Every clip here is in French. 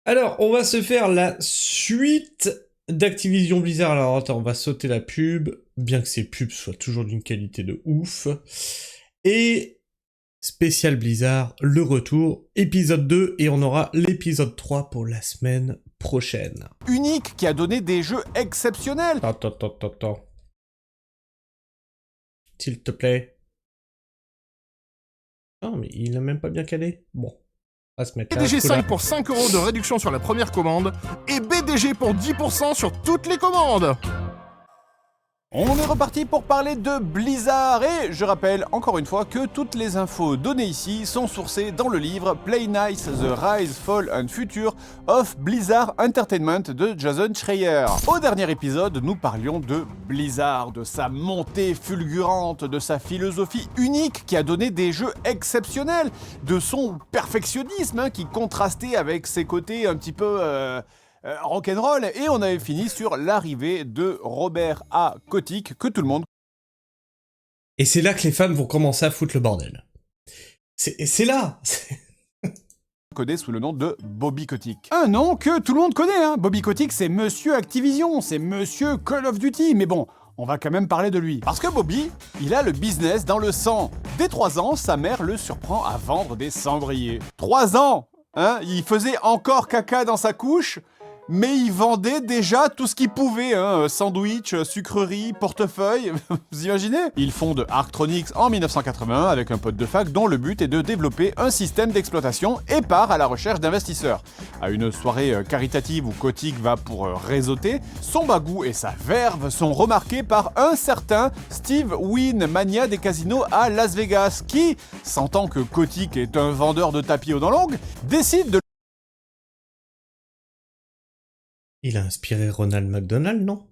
Alors, on va se faire la suite d'Activision Blizzard. Alors, attends, on va sauter la pub, bien que ces pubs soient toujours d'une qualité de ouf. Et spécial Blizzard, le retour, épisode 2, et on aura l'épisode 3 pour la semaine prochaine. Unique qui a donné des jeux exceptionnels. Attends. S'il te plaît. Non, mais il a même pas bien calé. Bon. On va se mettre là. BDG 5 pour 5 € de réduction sur la première commande et BDG pour 10% sur toutes les commandes. On est reparti pour parler de Blizzard et je rappelle encore une fois que toutes les infos données ici sont sourcées dans le livre Play Nice, The Rise, Fall and Future of Blizzard Entertainment de Jason Schreier. Au dernier épisode, nous parlions de Blizzard, de sa montée fulgurante, de sa philosophie unique qui a donné des jeux exceptionnels, de son perfectionnisme qui contrastait avec ses côtés un petit peu... rock'n'roll, et on avait fini sur l'arrivée de Robert A. Kotick, que tout le monde Et c'est là que les fans vont commencer à foutre le bordel. C'est là. connaît sous le nom de Bobby Kotick. Un nom que tout le monde connaît, hein. Bobby Kotick, c'est Monsieur Activision, c'est Monsieur Call of Duty, mais bon, on va quand même parler de lui. Parce que Bobby, il a le business dans le sang. Dès 3 ans, sa mère le surprend à vendre des cendriers. 3 ans, hein. Il faisait encore caca dans sa couche, mais il vendait déjà tout ce qu'il pouvait, hein, sandwich, sucreries, portefeuille, vous imaginez? Ils fondent Arctronics en 1981 avec un pote de fac dont le but est de développer un système d'exploitation et part à la recherche d'investisseurs. À une soirée caritative où Kotick va pour réseauter, son bagou et sa verve sont remarqués par un certain Steve Wynn, mania des casinos à Las Vegas, qui, sentant que Kotick est un vendeur de tapis aux dents longues, décide de Il a inspiré Ronald McDonald, non?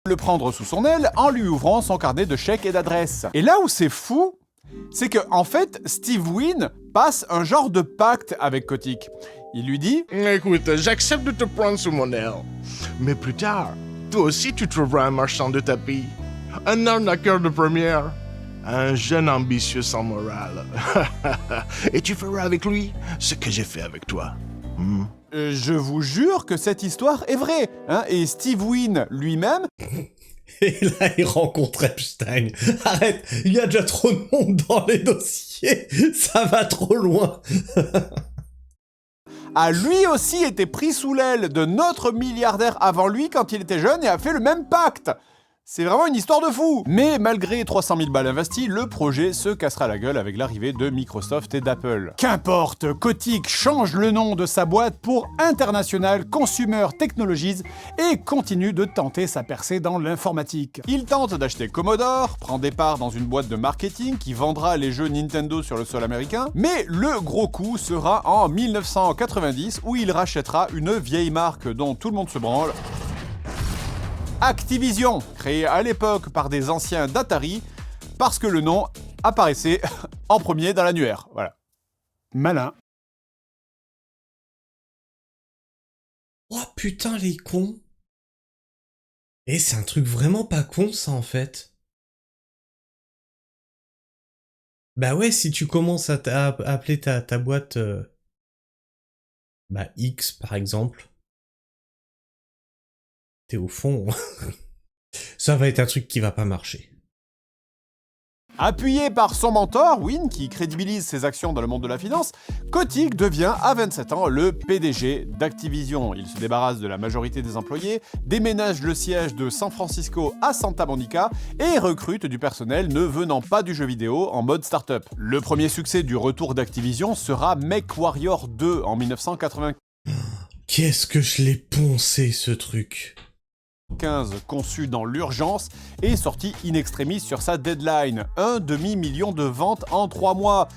le prendre sous son aile en lui ouvrant son carnet de chèques et d'adresses. Et là où c'est fou, c'est que en fait, Steve Wynn passe un genre de pacte avec Kotick. Il lui dit Écoute, j'accepte de te prendre sous mon aile. Mais plus tard, toi aussi tu trouveras un marchand de tapis. Un arnaqueur de première. Un jeune ambitieux sans morale. Et tu feras avec lui ce que j'ai fait avec toi. Je vous jure que cette histoire est vraie, hein, et Steve Wynn lui-même Et là, il rencontre Epstein. Arrête, il y a déjà trop de monde dans les dossiers. Ça va trop loin. a lui aussi été pris sous l'aile de notre milliardaire avant lui quand il était jeune et a fait le même pacte. C'est vraiment une histoire de fou. Mais malgré 300 000 balles investies, le projet se cassera la gueule avec l'arrivée de Microsoft et d'Apple. Qu'importe, Kotick change le nom de sa boîte pour International Consumer Technologies et continue de tenter sa percée dans l'informatique. Il tente d'acheter Commodore, prend des parts dans une boîte de marketing qui vendra les jeux Nintendo sur le sol américain, mais le gros coup sera en 1990 où il rachètera une vieille marque dont tout le monde se branle, Activision, créé à l'époque par des anciens d'Atari, parce que le nom apparaissait en premier dans l'annuaire. Voilà. Malin. Oh putain, les cons. Et c'est un truc vraiment pas con, ça, en fait. Bah ouais, si tu commences à appeler ta boîte... X, par exemple... T'es au fond... ça va être un truc qui va pas marcher. Appuyé par son mentor, Wynn, qui crédibilise ses actions dans le monde de la finance, Kotick devient à 27 ans le PDG d'Activision. Il se débarrasse de la majorité des employés, déménage le siège de San Francisco à Santa Monica et recrute du personnel ne venant pas du jeu vidéo en mode start-up. Le premier succès du retour d'Activision sera MechWarrior 2 en 1995. Qu'est-ce que je l'ai poncé, ce truc. Conçu dans l'urgence et sorti in extremis sur sa deadline. 1,5 million de ventes en 3 mois.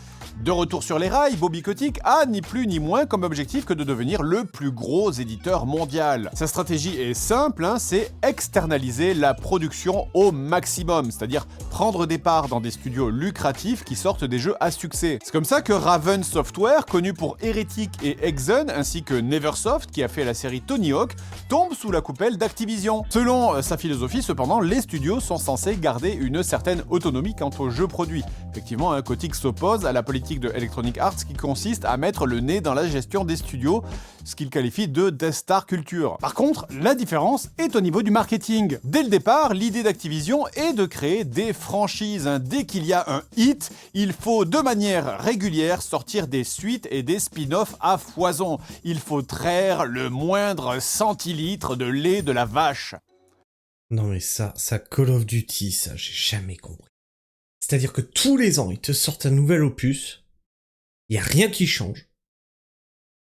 De retour sur les rails, Bobby Kotick a ni plus ni moins comme objectif que de devenir le plus gros éditeur mondial. Sa stratégie est simple, hein, c'est externaliser la production au maximum, c'est-à-dire prendre des parts dans des studios lucratifs qui sortent des jeux à succès. C'est comme ça que Raven Software, connu pour Heretic et Hexen, ainsi que Neversoft, qui a fait la série Tony Hawk, tombe sous la coupelle d'Activision. Selon sa philosophie, cependant, les studios sont censés garder une certaine autonomie quant aux jeux produits. Effectivement, Kotick s'oppose à la politique politique de Electronic Arts qui consiste à mettre le nez dans la gestion des studios, ce qu'il qualifie de Death Star culture. Par contre, la différence est au niveau du marketing. Dès le départ, l'idée d'Activision est de créer des franchises. Dès qu'il y a un hit, il faut de manière régulière sortir des suites et des spin-offs à foison. Il faut traire le moindre centilitre de lait de la vache. Non mais ça Call of Duty, ça, j'ai jamais compris. C'est-à-dire que tous les ans, ils te sortent un nouvel opus, il y a rien qui change,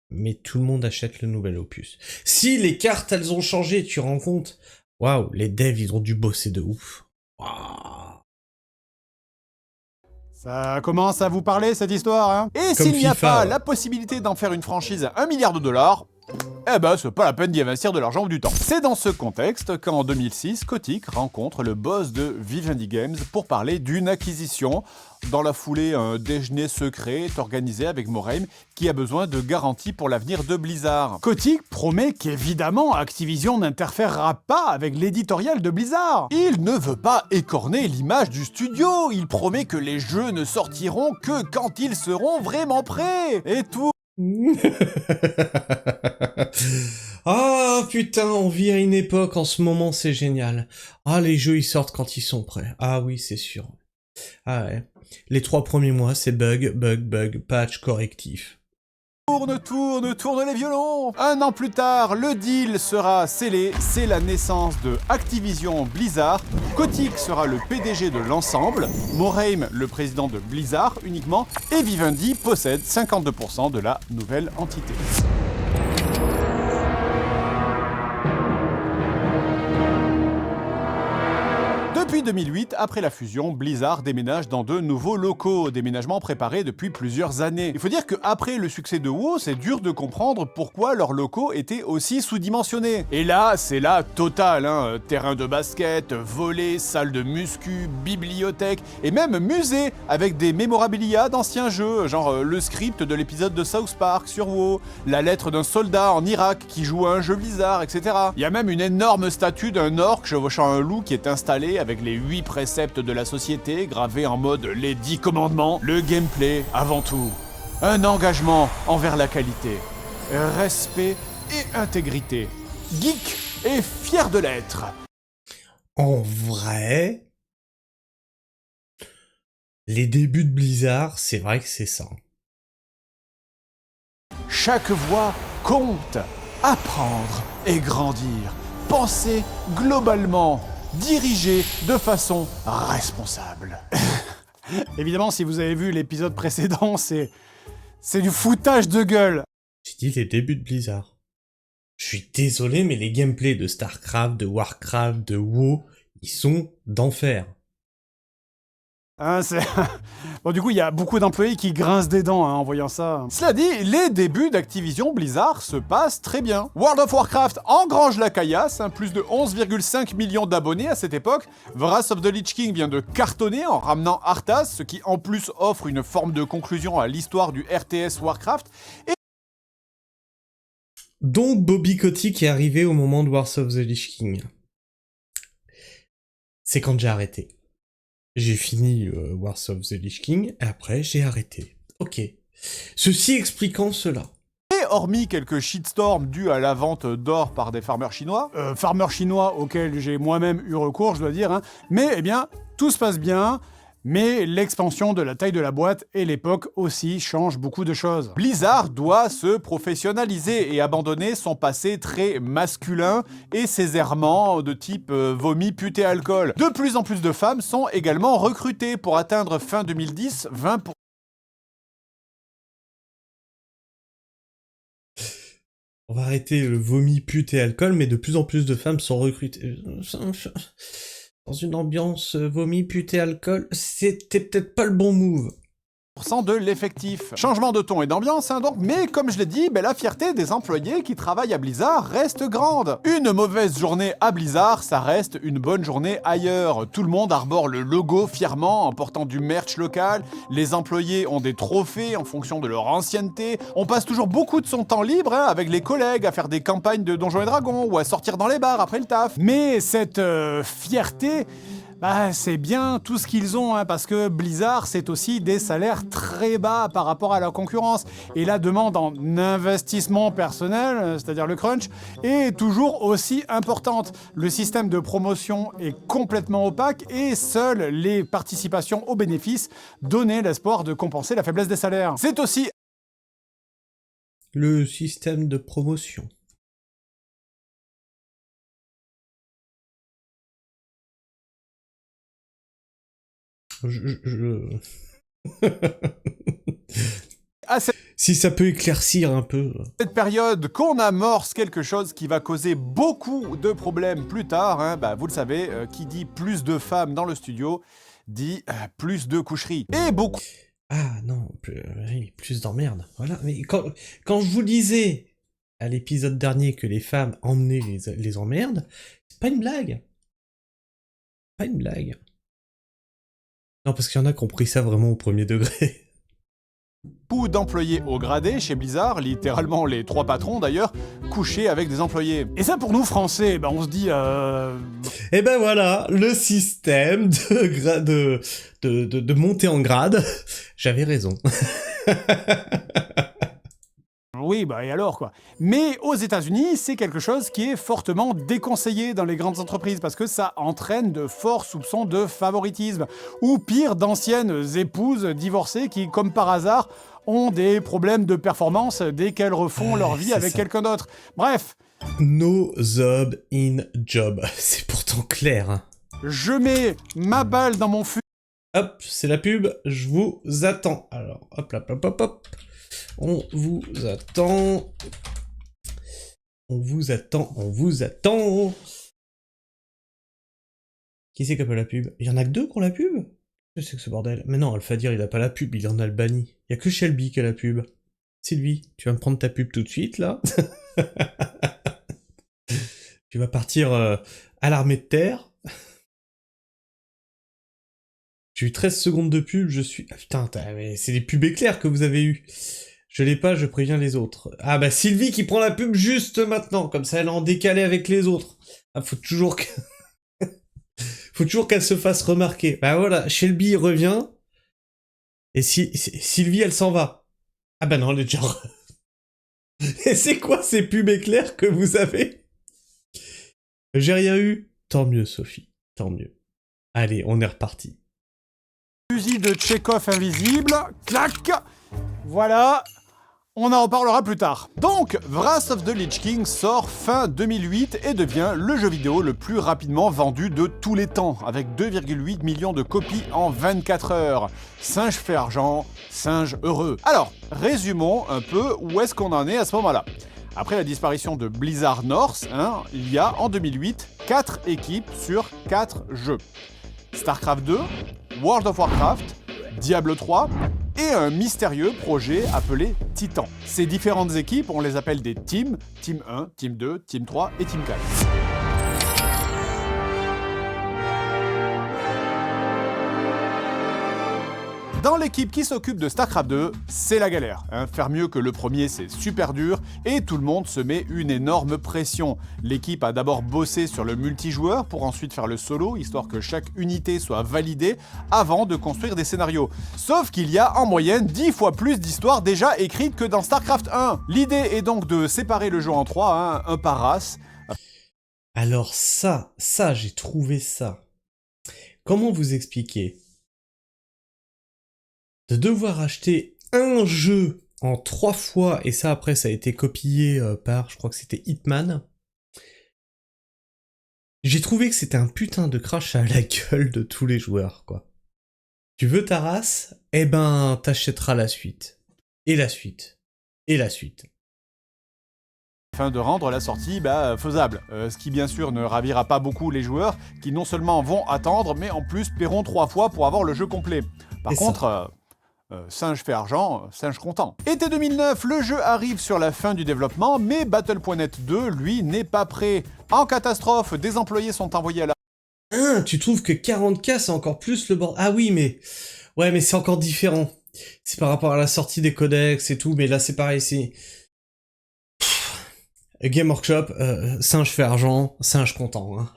mais tout le monde achète le nouvel opus. Si les cartes, elles ont changé, tu rends compte, waouh, les devs, ils ont dû bosser de ouf. Waouh. Ça commence à vous parler, cette histoire, hein? Et Comme s'il n'y a FIFA, pas ouais. la possibilité d'en faire une franchise à $1 milliard, eh ben, c'est pas la peine d'y investir de l'argent ou du temps. C'est dans ce contexte qu'en 2006, Kotick rencontre le boss de Vivendi Games pour parler d'une acquisition. Dans la foulée, un déjeuner secret est organisé avec Morhaime qui a besoin de garanties pour l'avenir de Blizzard. Kotick promet qu'évidemment, Activision n'interférera pas avec l'éditorial de Blizzard. Il ne veut pas écorner l'image du studio. Il promet que les jeux ne sortiront que quand ils seront vraiment prêts. Et tout. Ah putain, on vit à une époque, en ce moment c'est génial. Ah, les jeux ils sortent quand ils sont prêts. Ah oui, c'est sûr. Ah ouais. Les 3 premiers mois, c'est bug, patch, correctif. Tourne les violons. 1 an plus tard, le deal sera scellé, c'est la naissance de Activision Blizzard. Kotick sera le PDG de l'ensemble, Morhaime le président de Blizzard uniquement, et Vivendi possède 52% de la nouvelle entité. Depuis 2008, après la fusion, Blizzard déménage dans de nouveaux locaux, déménagement préparé depuis plusieurs années. Il faut dire qu'après le succès de WoW, c'est dur de comprendre pourquoi leurs locaux étaient aussi sous-dimensionnés. Et là, c'est la totale, hein. Terrain de basket, volets, salle de muscu, bibliothèque, et même musée, avec des mémorabilia d'anciens jeux, genre le script de l'épisode de South Park sur WoW, la lettre d'un soldat en Irak qui joue à un jeu Blizzard, etc. Il y a même une énorme statue d'un orc chevauchant un loup qui est installée avec les 8 préceptes de la société gravés en mode les 10 commandements, le gameplay avant tout. Un engagement envers la qualité, respect et intégrité. Geek et fier de l'être. En vrai, les débuts de Blizzard, c'est vrai que c'est ça. Chaque voix compte. Apprendre et grandir. Penser globalement. Diriger de façon responsable. Évidemment, si vous avez vu l'épisode précédent, c'est du foutage de gueule. J'ai dit les débuts de Blizzard. Je suis désolé, mais les gameplays de StarCraft, de Warcraft, de WoW, ils sont d'enfer. Hein, bon, du coup, il y a beaucoup d'employés qui grincent des dents en voyant ça. Cela dit, les débuts d'Activision Blizzard se passent très bien. World of Warcraft engrange la caillasse, plus de 11,5 millions d'abonnés à cette époque. Wrath of the Lich King vient de cartonner en ramenant Arthas, ce qui en plus offre une forme de conclusion à l'histoire du RTS Warcraft. Et Donc Bobby Kotick est arrivé au moment de Wrath of the Lich King. C'est quand j'ai arrêté. J'ai fini Wrath of the Lich King, et après j'ai arrêté. Ok. Ceci expliquant cela. Et hormis quelques shitstorms dus à la vente d'or par des farmers chinois auxquels j'ai moi-même eu recours, je dois dire, hein, mais eh bien, tout se passe bien, mais l'expansion de la taille de la boîte et l'époque aussi changent beaucoup de choses. Blizzard doit se professionnaliser et abandonner son passé très masculin et ses errements de type vomi, pute et alcool. De plus en plus de femmes sont également recrutées pour atteindre fin 2010 20%. On va arrêter le vomi, pute et alcool, mais de plus en plus de femmes sont recrutées. Dans une ambiance vomi, pute et alcool, c'était peut-être pas le bon move. De l'effectif. Changement de ton et d'ambiance, hein, donc, mais comme je l'ai dit, la fierté des employés qui travaillent à Blizzard reste grande. Une mauvaise journée à Blizzard, ça reste une bonne journée ailleurs. Tout le monde arbore le logo fièrement en portant du merch local, les employés ont des trophées en fonction de leur ancienneté, on passe toujours beaucoup de son temps libre avec les collègues à faire des campagnes de Donjons et Dragons ou à sortir dans les bars après le taf. Mais cette fierté Bah, c'est bien tout ce qu'ils ont, hein, parce que Blizzard, c'est aussi des salaires très bas par rapport à la concurrence. Et la demande en investissement personnel, c'est-à-dire le crunch, est toujours aussi importante. Le système de promotion est complètement opaque et seules les participations aux bénéfices donnaient l'espoir de compenser la faiblesse des salaires. C'est aussi Le système de promotion. à cette Si ça peut éclaircir un peu. période qu'on amorce quelque chose qui va causer beaucoup de problèmes plus tard, hein. Bah, vous le savez, qui dit plus de femmes dans le studio, dit plus de coucheries. Et beaucoup Ah non, oui, plus d'emmerde. Voilà. Mais quand je vous disais à l'épisode dernier que les femmes emmenaient les emmerdes, c'est pas une blague. Pas une blague. Non, parce qu'il y en a qui ont pris ça vraiment au premier degré. d'employés au gradé chez Blizzard, littéralement les 3 patrons d'ailleurs, couchaient avec des employés. Et ça pour nous Français, bah, on se dit Et ben voilà, le système de montée en grade. J'avais raison. oui, bah et alors quoi. Mais aux États-Unis, c'est quelque chose qui est fortement déconseillé dans les grandes entreprises parce que ça entraîne de forts soupçons de favoritisme. Ou pire, d'anciennes épouses divorcées qui, comme par hasard, ont des problèmes de performance dès qu'elles refont leur vie c'est avec ça. quelqu'un d'autre. Bref, No job in job. C'est pourtant clair. Hein. je mets ma balle dans mon fusil. Hop, c'est la pub, je vous attends. Alors, hop, hop, hop, hop, hop. On vous attend. On vous attend, on vous attend. Qui c'est qui a pas la pub? Il y en a que 2 qui ont la pub? Qu'est-ce que c'est que ce bordel? Mais non, Alphadir, il a pas la pub, il est en Albanie. Il y a que Shelby qui a la pub. Sylvie, tu vas me prendre ta pub tout de suite, là? Tu vas partir à l'armée de terre. J'ai eu 13 secondes de pub, je suis... Ah putain, mais c'est des pubs éclairs que vous avez eu. Je l'ai pas, je préviens les autres. Ah bah Sylvie qui prend la pub juste maintenant, comme ça elle est en décalé avec les autres. Ah, faut toujours qu'elle se fasse remarquer. Bah voilà, Shelby revient, et Sylvie elle s'en va. Ah bah non, elle est déjà... Et c'est quoi ces pubs éclairs que vous avez? J'ai rien eu. Tant mieux Sophie, tant mieux. Allez, on est reparti. Fusil de Tchekhov invisible, clac. Voilà, on en reparlera plus tard. Donc, Wrath of the Lich King sort fin 2008 et devient le jeu vidéo le plus rapidement vendu de tous les temps, avec 2,8 millions de copies en 24 heures. Singe fait argent, singe heureux. Alors, résumons un peu où est-ce qu'on en est à ce moment-là. Après la disparition de Blizzard North, hein, il y a en 2008 4 équipes sur 4 jeux. StarCraft 2, World of Warcraft, Diablo 3 et un mystérieux projet appelé Titan. Ces différentes équipes, on les appelle des teams, Team 1, Team 2, Team 3 et Team 4. Dans l'équipe qui s'occupe de StarCraft 2, c'est la galère. Hein. Faire mieux que le premier, c'est super dur et tout le monde se met une énorme pression. L'équipe a d'abord bossé sur le multijoueur pour ensuite faire le solo, histoire que chaque unité soit validée avant de construire des scénarios. Sauf qu'il y a en moyenne 10 fois plus d'histoires déjà écrites que dans StarCraft 1. L'idée est donc de séparer le jeu en 3, hein, un par race. Alors ça, j'ai trouvé ça. Comment vous expliquer? De devoir acheter un jeu en 3 fois, et ça après ça a été copié par, je crois que c'était Hitman. J'ai trouvé que c'était un putain de crash à la gueule de tous les joueurs, quoi. Tu veux ta race? Eh ben, t'achèteras la suite. Et la suite. Et la suite. Afin de rendre la sortie faisable. Ce qui bien sûr ne ravira pas beaucoup les joueurs qui non seulement vont attendre, mais en plus paieront 3 fois pour avoir le jeu complet. Par contre, singe fait argent, singe content. Été 2009, le jeu arrive sur la fin du développement, mais Battle.net 2, lui, n'est pas prêt. En catastrophe, des employés sont envoyés à la... Ah, tu trouves que 40K c'est encore plus le bord... Ah oui, mais... Ouais, mais c'est encore différent. C'est par rapport à la sortie des codex et tout, mais là c'est pareil, c'est... Game Workshop, singe fait argent, singe content. Hein.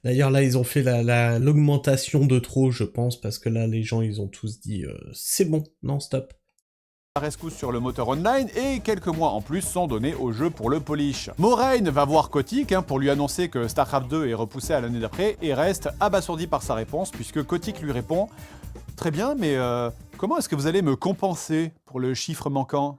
D'ailleurs là ils ont fait l'augmentation de trop je pense, parce que là les gens ils ont tous dit c'est bon, non stop. Rescousse sur le moteur online et quelques mois en plus sont donnés au jeu pour le polish. Moraine va voir Kotick pour lui annoncer que StarCraft 2 est repoussé à l'année d'après et reste abasourdi par sa réponse puisque Kotick lui répond « Très bien, mais comment est-ce que vous allez me compenser pour le chiffre manquant ?»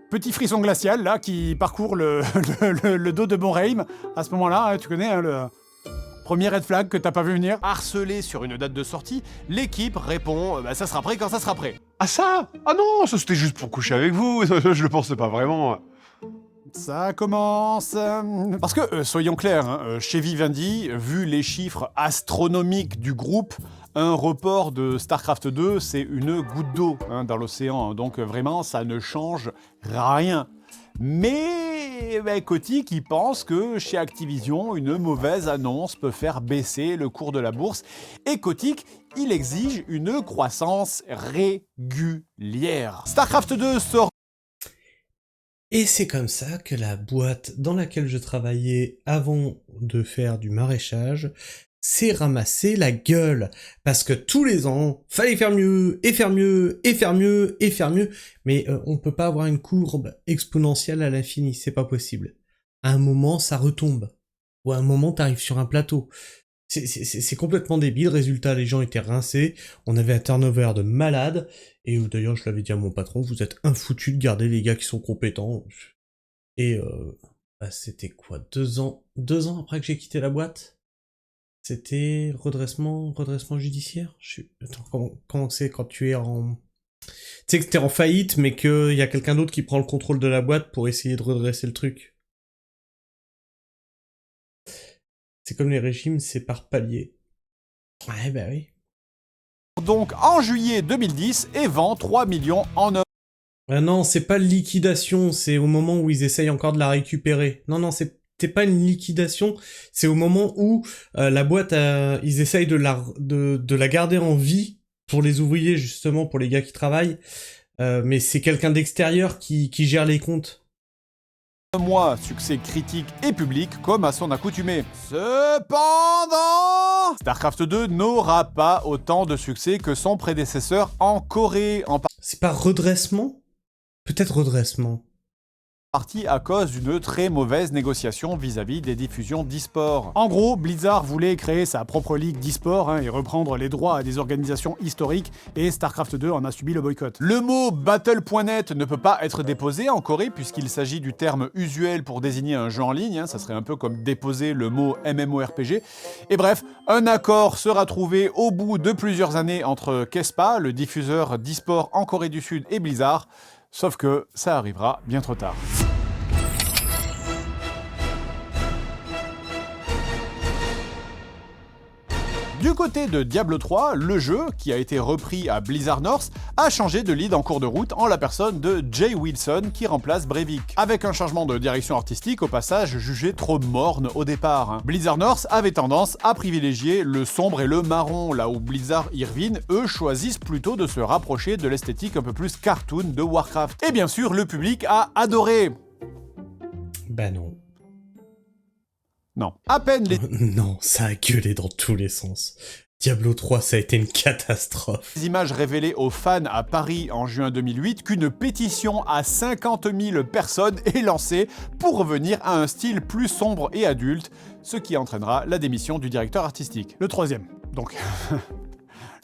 Petit frisson glacial là qui parcourt le dos de Moraine. À ce moment-là, tu connais le... Premier red flag que t'as pas vu venir. Harcelé sur une date de sortie, l'équipe répond ça sera prêt quand ça sera prêt. Ah ça? Ah non, ça c'était juste pour coucher avec vous, je le pensais pas vraiment. Ça commence... Parce que, soyons clairs, chez Vivendi, vu les chiffres astronomiques du groupe, un report de StarCraft 2, c'est une goutte d'eau dans l'océan. Donc vraiment, ça ne change rien. Mais Kotick, il pense que chez Activision, une mauvaise annonce peut faire baisser le cours de la bourse. Et Kotick, il exige une croissance régulière. StarCraft 2 sort... Et c'est comme ça que la boîte dans laquelle je travaillais avant de faire du maraîchage s'est ramassé la gueule. Parce que tous les ans, fallait faire mieux, et faire mieux, et faire mieux, et faire mieux. Mais on peut pas avoir une courbe exponentielle à l'infini, c'est pas possible. À un moment, ça retombe. Ou à un moment, t'arrives sur un plateau. C'est complètement débile. Résultat, les gens étaient rincés. On avait un turnover de malade. Et d'ailleurs, je l'avais dit à mon patron, vous êtes infoutus de garder les gars qui sont compétents. Et c'était quoi, 2 ans après que j'ai quitté la boîte? C'était redressement judiciaire? Attends, comment c'est quand tu es en... Tu sais que t'es en faillite, mais qu'il y a quelqu'un d'autre qui prend le contrôle de la boîte pour essayer de redresser le truc. C'est comme les régimes, c'est par palier. Ouais, bah oui. Donc en juillet 2010 et vend 3 millions en euros. Ah non, c'est pas liquidation, c'est au moment où ils essayent encore de la récupérer. Non, c'était pas une liquidation, c'est au moment où la boîte, ils essayent de la garder en vie pour les ouvriers, justement, pour les gars qui travaillent, mais c'est quelqu'un d'extérieur qui gère les comptes. Un mois, succès critique et public comme à son accoutumée. Cependant, StarCraft 2 n'aura pas autant de succès que son prédécesseur en Corée, en C'est pas redressement? Peut-être redressement. partie à cause d'une très mauvaise négociation vis-à-vis des diffusions d'e-sport. En gros, Blizzard voulait créer sa propre ligue d'e-sport et reprendre les droits à des organisations historiques, et StarCraft 2 en a subi le boycott. Le mot Battle.net ne peut pas être déposé en Corée puisqu'il s'agit du terme usuel pour désigner un jeu en ligne, ça serait un peu comme déposer le mot MMORPG. Et bref, un accord sera trouvé au bout de plusieurs années entre Kespa, le diffuseur d'e-sport en Corée du Sud, et Blizzard, sauf que ça arrivera bien trop tard. Du côté de Diablo 3, le jeu, qui a été repris à Blizzard North, a changé de lead en cours de route en la personne de Jay Wilson qui remplace Breivik. Avec un changement de direction artistique au passage jugé trop morne au départ. Blizzard North avait tendance à privilégier le sombre et le marron, là où Blizzard Irvine, eux, choisissent plutôt de se rapprocher de l'esthétique un peu plus cartoon de Warcraft. Et bien sûr, le public a adoré. Bah non. Non. À peine les... Non, ça a gueulé dans tous les sens. Diablo 3, ça a été une catastrophe. Images révélées aux fans à Paris en juin 2008 qu'une pétition à 50 000 personnes est lancée pour revenir à un style plus sombre et adulte, ce qui entraînera la démission du directeur artistique. Le troisième, donc...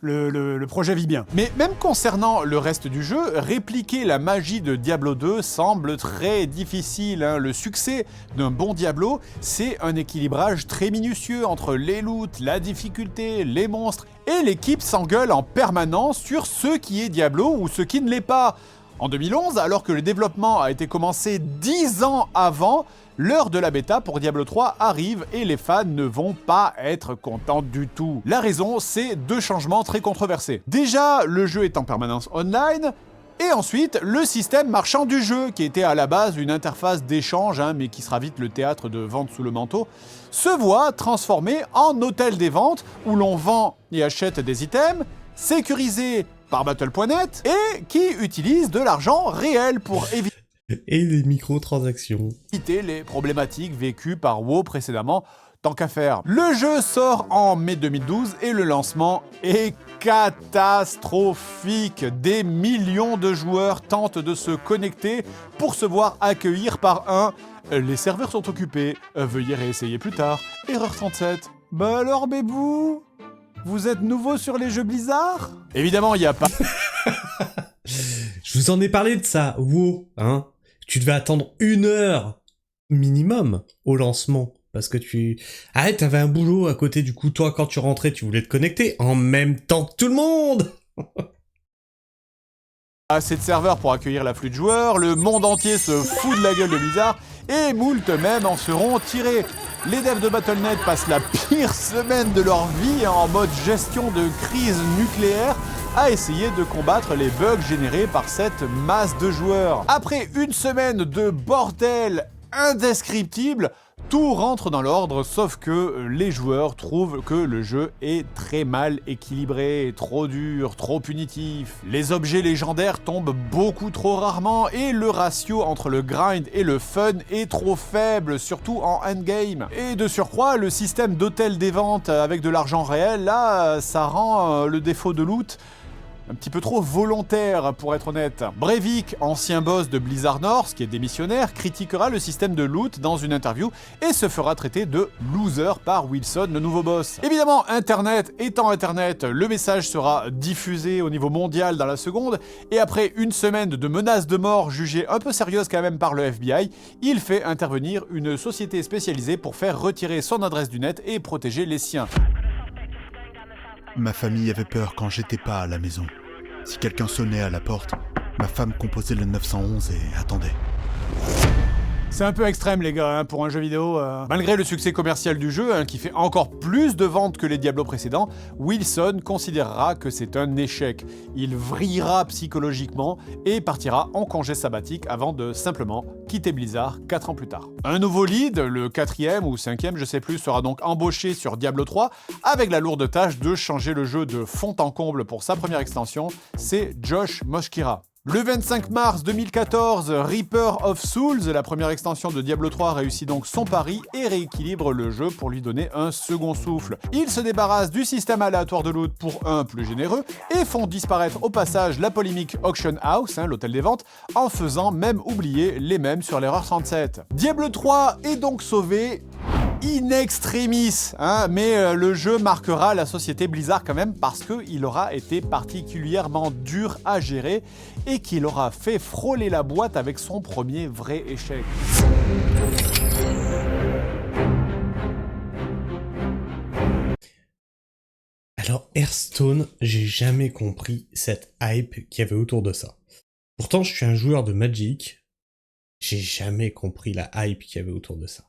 Le projet vit bien. Mais même concernant le reste du jeu, répliquer la magie de Diablo 2 semble très difficile. Le succès d'un bon Diablo, c'est un équilibrage très minutieux entre les loots, la difficulté, les monstres, et l'équipe s'engueule en permanence sur ce qui est Diablo ou ce qui ne l'est pas. En 2011, alors que le développement a été commencé 10 ans avant, l'heure de la bêta pour Diablo 3 arrive et les fans ne vont pas être contents du tout. La raison, c'est 2 changements très controversés. Déjà, le jeu est en permanence online, et ensuite, le système marchand du jeu, qui était à la base une interface d'échange, mais qui sera vite le théâtre de vente sous le manteau, se voit transformé en hôtel des ventes où l'on vend et achète des items, sécurisés par Battle.net et qui utilise de l'argent réel pour éviter Et les microtransactions. les problématiques vécues par WoW précédemment, tant qu'à faire. Le jeu sort en mai 2012 et le lancement est catastrophique. Des millions de joueurs tentent de se connecter pour se voir accueillir par un « Les serveurs sont occupés, veuillez réessayer plus tard, erreur 37 ». Bah alors bébou, vous êtes nouveau sur les jeux Blizzard ? Évidemment, il n'y a pas... Je vous en ai parlé de ça, WoW, hein. Tu devais attendre 1 heure minimum au lancement. Parce que t'avais un boulot à côté, du coup, toi, quand tu rentrais, tu voulais te connecter en même temps que tout le monde. Assez de serveurs pour accueillir l'afflux de joueurs, le monde entier se fout de la gueule de Blizzard, et moult même en seront tirés. Les devs de Battle.net passent la pire semaine de leur vie en mode gestion de crise nucléaire, à essayer de combattre les bugs générés par cette masse de joueurs. Après une semaine de bordel indescriptible, tout rentre dans l'ordre, sauf que les joueurs trouvent que le jeu est très mal équilibré, trop dur, trop punitif. Les objets légendaires tombent beaucoup trop rarement et le ratio entre le grind et le fun est trop faible, surtout en endgame. Et de surcroît, le système d'hôtel des ventes avec de l'argent réel, là, ça rend le défaut de loot un petit peu trop volontaire, pour être honnête. Breivik, ancien boss de Blizzard North, qui est démissionnaire, critiquera le système de loot dans une interview et se fera traiter de loser par Wilson, le nouveau boss. Évidemment, Internet étant Internet, le message sera diffusé au niveau mondial dans la seconde, et après une semaine de menaces de mort jugées un peu sérieuses quand même par le FBI, il fait intervenir une société spécialisée pour faire retirer son adresse du net et protéger les siens. Ma famille avait peur quand j'étais pas à la maison. Si quelqu'un sonnait à la porte, ma femme composait le 911 et attendait. C'est un peu extrême les gars, pour un jeu vidéo. Malgré le succès commercial du jeu, qui fait encore plus de ventes que les Diablo précédents, Wilson considérera que c'est un échec. Il vrillera psychologiquement et partira en congé sabbatique avant de simplement quitter Blizzard 4 ans plus tard. Un nouveau lead, le 4e ou 5e, je sais plus, sera donc embauché sur Diablo 3 avec la lourde tâche de changer le jeu de fond en comble pour sa première extension, c'est Josh Moshkira. Le 25 mars 2014, Reaper of Souls, la première extension de Diablo 3, réussit donc son pari et rééquilibre le jeu pour lui donner un second souffle. Ils se débarrassent du système aléatoire de loot pour un plus généreux et font disparaître au passage la polémique Auction House, l'hôtel des ventes, en faisant même oublier les mêmes sur l'erreur 37. Diablo 3 est donc sauvé in extremis, mais le jeu marquera la société Blizzard quand même parce qu'il aura été particulièrement dur à gérer et qu'il aura fait frôler la boîte avec son premier vrai échec. Alors Hearthstone, j'ai jamais compris cette hype qu'il y avait autour de ça. Pourtant, je suis un joueur de Magic, j'ai jamais compris la hype qu'il y avait autour de ça.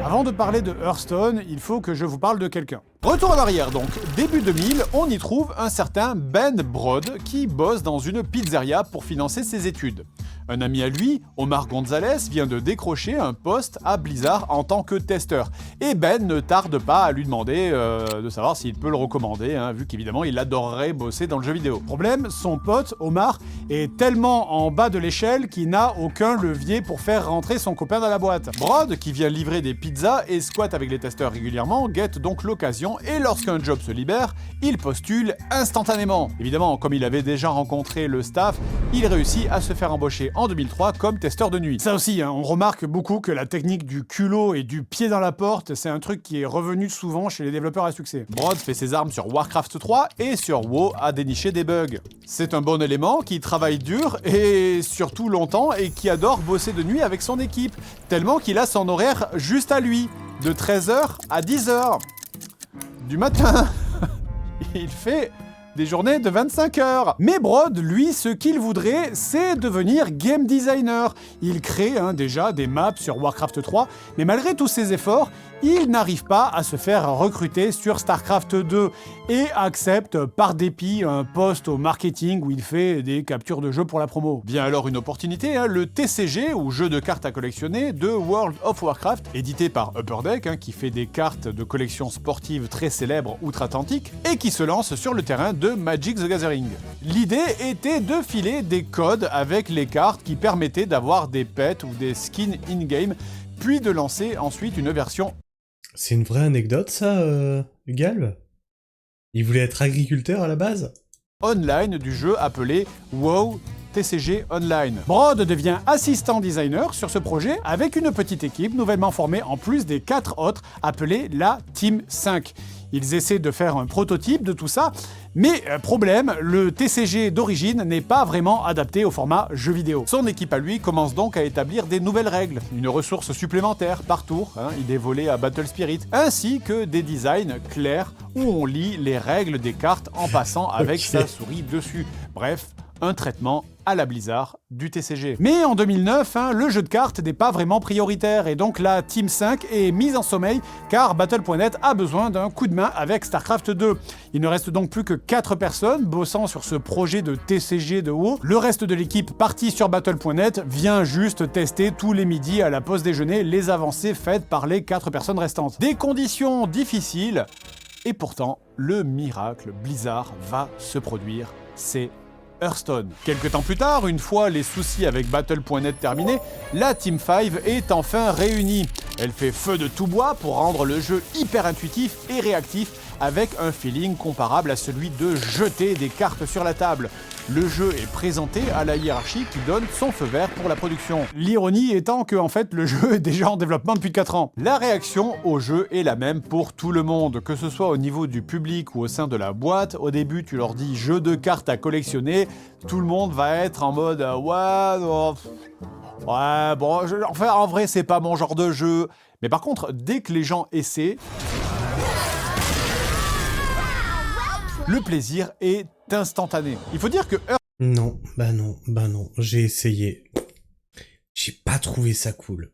Avant de parler de Hearthstone, il faut que je vous parle de quelqu'un. Retour en arrière donc, début 2000, on y trouve un certain Ben Brode qui bosse dans une pizzeria pour financer ses études. Un ami à lui, Omar Gonzalez, vient de décrocher un poste à Blizzard en tant que testeur. Et Ben ne tarde pas à lui demander de savoir s'il peut le recommander, vu qu'évidemment il adorerait bosser dans le jeu vidéo. Problème, son pote, Omar, est tellement en bas de l'échelle qu'il n'a aucun levier pour faire rentrer son copain dans la boîte. Brode, qui vient livrer des pizzas et squatte avec les testeurs régulièrement, guette donc l'occasion et lorsqu'un job se libère, il postule instantanément. Évidemment, comme il avait déjà rencontré le staff, il réussit à se faire embaucher en 2003 comme testeur de nuit. Ça aussi, on remarque beaucoup que la technique du culot et du pied dans la porte, c'est un truc qui est revenu souvent chez les développeurs à succès. Brode fait ses armes sur Warcraft 3 et sur WoW à dénicher des bugs. C'est un bon élément qui travaille dur et surtout longtemps et qui adore bosser de nuit avec son équipe, tellement qu'il a son horaire juste à lui, de 13h à 10h du matin. Il fait des journées de 25 heures. Mais Brode, lui, ce qu'il voudrait, c'est devenir game designer. Il crée déjà des maps sur Warcraft 3, mais malgré tous ses efforts, il n'arrive pas à se faire recruter sur Starcraft 2 et accepte par dépit un poste au marketing où il fait des captures de jeux pour la promo. Vient alors une opportunité, le TCG, ou jeu de cartes à collectionner, de World of Warcraft, édité par Upper Deck, qui fait des cartes de collection sportive très célèbres outre-Atlantique, et qui se lance sur le terrain de de Magic the Gathering. L'idée était de filer des codes avec les cartes qui permettaient d'avoir des pets ou des skins in-game, puis de lancer ensuite une version... C'est une vraie anecdote, ça, Galb? Il voulait être agriculteur à la base? online du jeu appelé WoW TCG Online. Brod devient assistant designer sur ce projet avec une petite équipe nouvellement formée en plus des 4 autres appelée la Team 5. Ils essaient de faire un prototype de tout ça, mais problème, le TCG d'origine n'est pas vraiment adapté au format jeu vidéo. Son équipe à lui commence donc à établir des nouvelles règles, une ressource supplémentaire par tour, idée volée à Battle Spirit, ainsi que des designs clairs où on lit les règles des cartes en passant avec sa souris dessus. Bref, un traitement à la Blizzard du TCG. Mais en 2009, le jeu de cartes n'est pas vraiment prioritaire et donc la Team 5 est mise en sommeil car Battle.net a besoin d'un coup de main avec StarCraft 2. Il ne reste donc plus que 4 personnes bossant sur ce projet de TCG de WoW. Le reste de l'équipe partie sur Battle.net vient juste tester tous les midis à la pause déjeuner les avancées faites par les 4 personnes restantes. Des conditions difficiles et pourtant le miracle Blizzard va se produire, c'est Hearthstone. Quelques temps plus tard, une fois les soucis avec Battle.net terminés, la Team 5 est enfin réunie. Elle fait feu de tout bois pour rendre le jeu hyper intuitif et réactif avec un feeling comparable à celui de jeter des cartes sur la table. Le jeu est présenté à la hiérarchie qui donne son feu vert pour la production. L'ironie étant que en fait le jeu est déjà en développement depuis 4 ans. La réaction au jeu est la même pour tout le monde, que ce soit au niveau du public ou au sein de la boîte. Au début tu leur dis jeu de cartes à collectionner, tout le monde va être en mode ouais, non, ouais bon, enfin en vrai c'est pas mon genre de jeu. Mais par contre dès que les gens essaient, le plaisir est instantané. Il faut dire que Non, bah non, j'ai essayé. J'ai pas trouvé ça cool.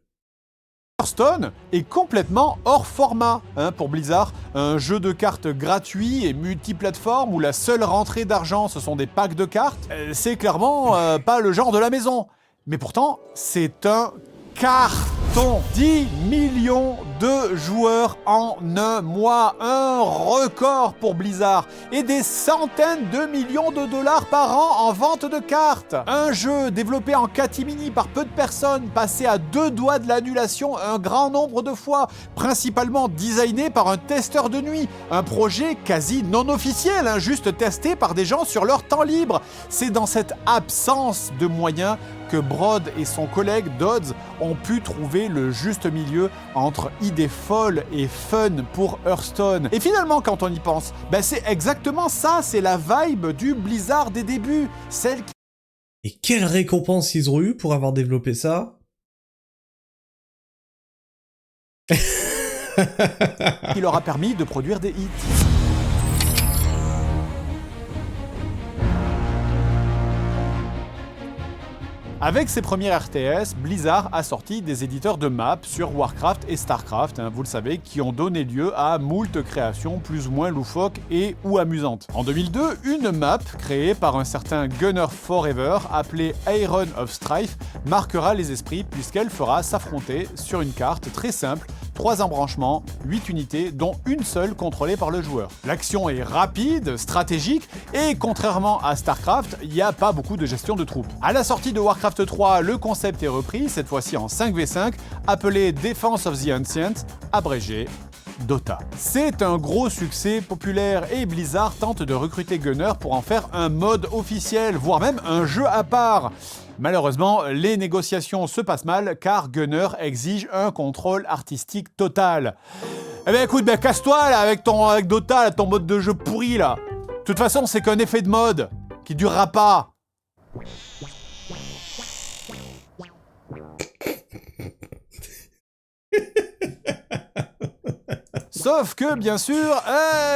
Hearthstone est complètement hors format pour Blizzard. Un jeu de cartes gratuit et multiplateforme où la seule rentrée d'argent ce sont des packs de cartes, c'est clairement pas le genre de la maison. Mais pourtant, c'est un carton. 10 millions de joueurs en un mois, un record pour Blizzard, et des centaines de millions de dollars par an en vente de cartes. Un jeu développé en catimini par peu de personnes, passé à 2 doigts de l'annulation un grand nombre de fois, principalement designé par un testeur de nuit, un projet quasi non officiel, juste testé par des gens sur leur temps libre. C'est dans cette absence de moyens que Brod et son collègue Dodds ont pu trouver le juste milieu entre idées folles et fun pour Hearthstone. Et finalement, quand on y pense, c'est exactement ça, c'est la vibe du Blizzard des débuts, celle qui... Et quelle récompense ils ont eu pour avoir développé ça? qui leur a permis de produire des hits. Avec ses premiers RTS, Blizzard a sorti des éditeurs de maps sur Warcraft et Starcraft, vous le savez, qui ont donné lieu à moult créations plus ou moins loufoques et ou amusantes. En 2002, une map créée par un certain Gunner Forever, appelée Iron of Strife, marquera les esprits puisqu'elle fera s'affronter sur une carte très simple 3 embranchements, 8 unités, dont une seule contrôlée par le joueur. L'action est rapide, stratégique, et contrairement à StarCraft, il n'y a pas beaucoup de gestion de troupes. À la sortie de Warcraft 3, le concept est repris, cette fois-ci en 5v5, appelé Defense of the Ancient, abrégé Dota. C'est un gros succès populaire et Blizzard tente de recruter Gunner pour en faire un mode officiel, voire même un jeu à part. Malheureusement, les négociations se passent mal car Gunner exige un contrôle artistique total. Eh ben écoute, casse-toi là avec Dota, là, ton mode de jeu pourri là. De toute façon, c'est qu'un effet de mode qui durera pas. Sauf que, bien sûr,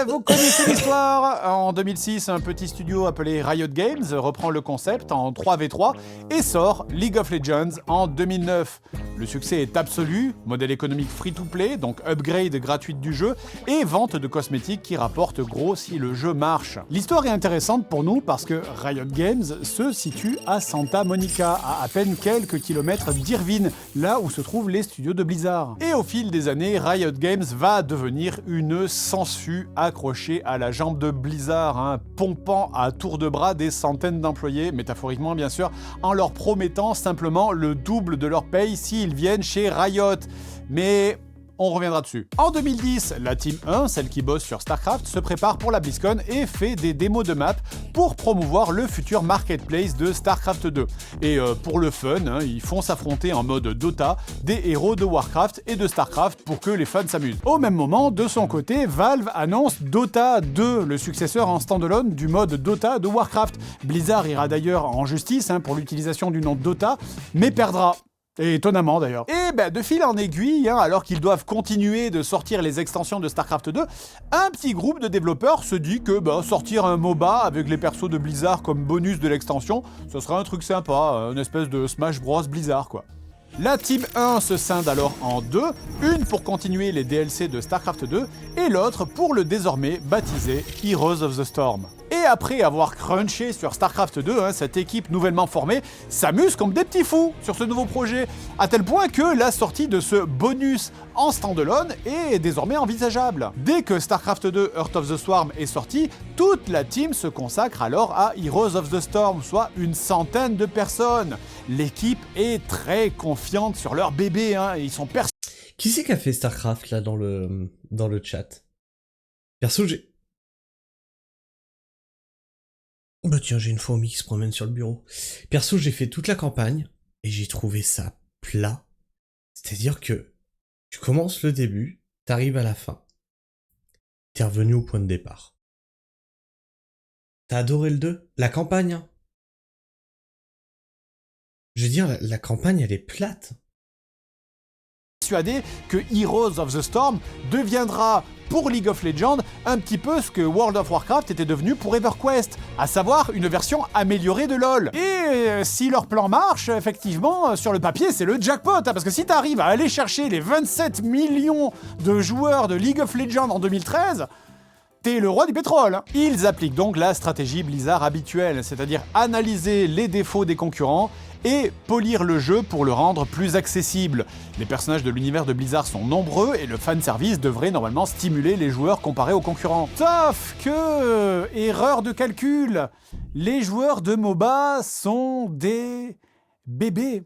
vous connaissez l'histoire. En 2006, un petit studio appelé Riot Games reprend le concept en 3v3 et sort League of Legends en 2009. Le succès est absolu, modèle économique free-to-play, donc upgrade gratuite du jeu, et vente de cosmétiques qui rapportent gros si le jeu marche. L'histoire est intéressante pour nous parce que Riot Games se situe à Santa Monica, à peine quelques kilomètres d'Irvine, là où se trouvent les studios de Blizzard. Et au fil des années, Riot Games va devenir obtenir une sangsue accrochée à la jambe de Blizzard, hein, pompant à tour de bras des centaines d'employés, métaphoriquement bien sûr, en leur promettant simplement le double de leur paye s'ils viennent chez Riot. Mais on reviendra dessus. En 2010, la Team 1, celle qui bosse sur StarCraft, se prépare pour la BlizzCon et fait des démos de map pour promouvoir le futur marketplace de StarCraft 2. Et pour le fun, hein, ils font s'affronter en mode Dota des héros de Warcraft et de StarCraft pour que les fans s'amusent. Au même moment, de son côté, Valve annonce Dota 2, le successeur en standalone du mode Dota de Warcraft. Blizzard ira d'ailleurs en justice hein, pour l'utilisation du nom Dota, mais perdra. Et étonnamment d'ailleurs. Et ben de fil en aiguille, hein, alors qu'ils doivent continuer de sortir les extensions de StarCraft 2, un petit groupe de développeurs se dit que sortir un MOBA avec les persos de Blizzard comme bonus de l'extension, ce serait un truc sympa, une espèce de Smash Bros Blizzard quoi. La Team 1 se scinde alors en deux, une pour continuer les DLC de StarCraft 2 et l'autre pour le désormais baptisé Heroes of the Storm. Et après avoir crunché sur StarCraft 2, hein, cette équipe nouvellement formée s'amuse comme des petits fous sur ce nouveau projet, à tel point que la sortie de ce bonus en standalone est désormais envisageable. Dès que StarCraft 2 Heart of the Swarm est sorti, toute la team se consacre alors à Heroes of the Storm, soit une centaine de personnes. L'équipe est très confiante sur leur bébé, hein, et ils sont Qui c'est qui a fait StarCraft là dans le chat? Perso, j'ai... Bah tiens, j'ai une fourmi qui se promène sur le bureau. Perso, j'ai fait toute la campagne et j'ai trouvé ça plat. C'est-à-dire que tu commences le début, t'arrives à la fin. T'es revenu au point de départ. T'as adoré le 2? La campagne, hein. Je veux dire, la campagne, elle est plate. Persuadé que Heroes of the Storm deviendra pour League of Legends un petit peu ce que World of Warcraft était devenu pour EverQuest, à savoir une version améliorée de LoL. Et si leur plan marche, effectivement, sur le papier, c'est le jackpot, hein, parce que si t'arrives à aller chercher les 27 millions de joueurs de League of Legends en 2013, t'es le roi du pétrole. Ils appliquent donc la stratégie Blizzard habituelle, c'est-à-dire analyser les défauts des concurrents et polir le jeu pour le rendre plus accessible. Les personnages de l'univers de Blizzard sont nombreux et le fanservice devrait normalement stimuler les joueurs comparés aux concurrents. Sauf que... erreur de calcul, les joueurs de MOBA sont des bébés.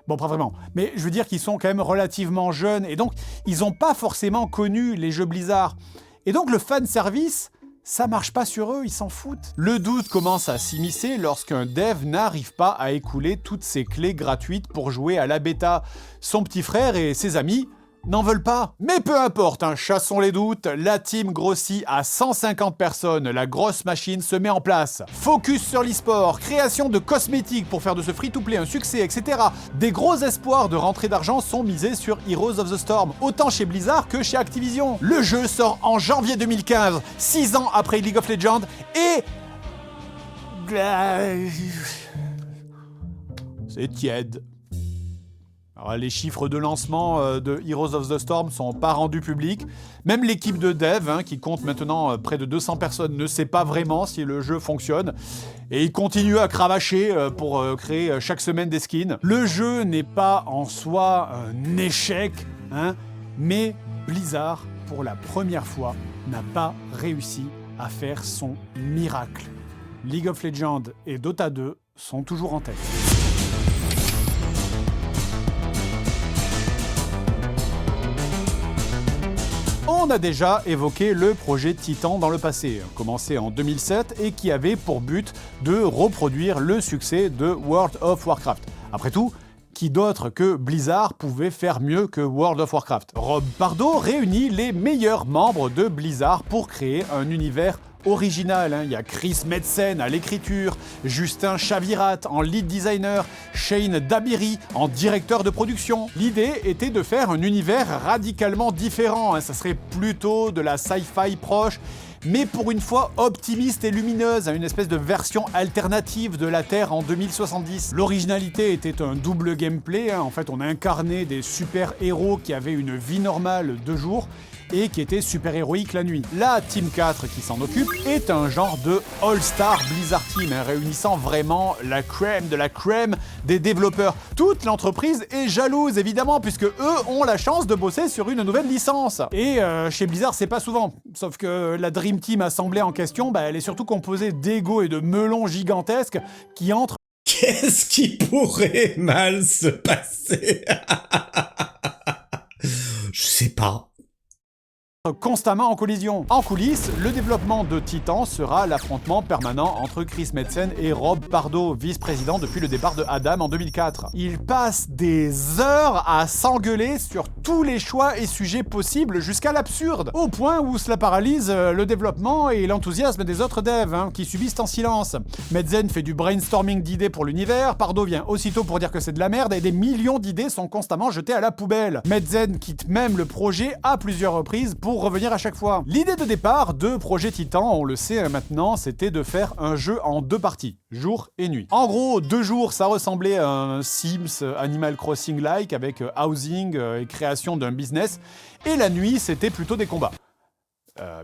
Bon, pas vraiment, mais je veux dire qu'ils sont quand même relativement jeunes et donc ils n'ont pas forcément connu les jeux Blizzard. Et donc le fanservice, ça marche pas sur eux, ils s'en foutent. Le doute commence à s'immiscer lorsqu'un dev n'arrive pas à écouler toutes ses clés gratuites pour jouer à la bêta. Son petit frère et ses amis n'en veulent pas. Mais peu importe, hein, chassons les doutes, la team grossit à 150 personnes, la grosse machine se met en place. Focus sur l'e-sport, création de cosmétiques pour faire de ce free-to-play un succès, etc. Des gros espoirs de rentrée d'argent sont misés sur Heroes of the Storm, autant chez Blizzard que chez Activision. Le jeu sort en janvier 2015, 6 ans après League of Legends, et... c'est tiède. Alors, les chiffres de lancement de Heroes of the Storm sont pas rendus publics. Même l'équipe de dev, hein, qui compte maintenant près de 200 personnes, ne sait pas vraiment si le jeu fonctionne. Et ils continuent à cravacher pour créer chaque semaine des skins. Le jeu n'est pas en soi un échec, hein, mais Blizzard, pour la première fois, n'a pas réussi à faire son miracle. League of Legends et Dota 2 sont toujours en tête. On a déjà évoqué le projet Titan dans le passé, commencé en 2007 et qui avait pour but de reproduire le succès de World of Warcraft. Après tout, qui d'autre que Blizzard pouvait faire mieux que World of Warcraft? Rob Pardo réunit les meilleurs membres de Blizzard pour créer un univers original, hein. Il y a Chris Metzen à l'écriture, Justin Chavirat en lead designer, Shane Dabiri en directeur de production. L'idée était de faire un univers radicalement différent, hein. Ça serait plutôt de la sci-fi proche, mais pour une fois optimiste et lumineuse, à une espèce de version alternative de la Terre en 2070. L'originalité était un double gameplay, hein. En fait on incarnait des super-héros qui avaient une vie normale de jour, et qui était super héroïque la nuit. La Team 4 qui s'en occupe est un genre de All-Star Blizzard Team, réunissant vraiment la crème de la crème des développeurs. Toute l'entreprise est jalouse évidemment, puisque eux ont la chance de bosser sur une nouvelle licence. Et chez Blizzard c'est pas souvent, sauf que la Dream Team assemblée en question, elle est surtout composée d'égos et de melons gigantesques qui entrent. Qu'est-ce qui pourrait mal se passer? Je sais pas. Constamment en collision. En coulisses, le développement de Titan sera l'affrontement permanent entre Chris Metzen et Rob Pardo, vice-président depuis le départ de Adam en 2004. Ils passent des heures à s'engueuler sur tous les choix et sujets possibles jusqu'à l'absurde, au point où cela paralyse le développement et l'enthousiasme des autres devs, qui subissent en silence. Metzen fait du brainstorming d'idées pour l'univers, Pardo vient aussitôt pour dire que c'est de la merde et des millions d'idées sont constamment jetées à la poubelle. Metzen quitte même le projet à plusieurs reprises pour revenir à chaque fois. L'idée de départ de Projet Titan, on le sait maintenant, c'était de faire un jeu en 2 parties, jour et nuit. En gros, 2 jours, ça ressemblait à un Sims Animal Crossing-like avec housing et création d'un business, et la nuit, c'était plutôt des combats.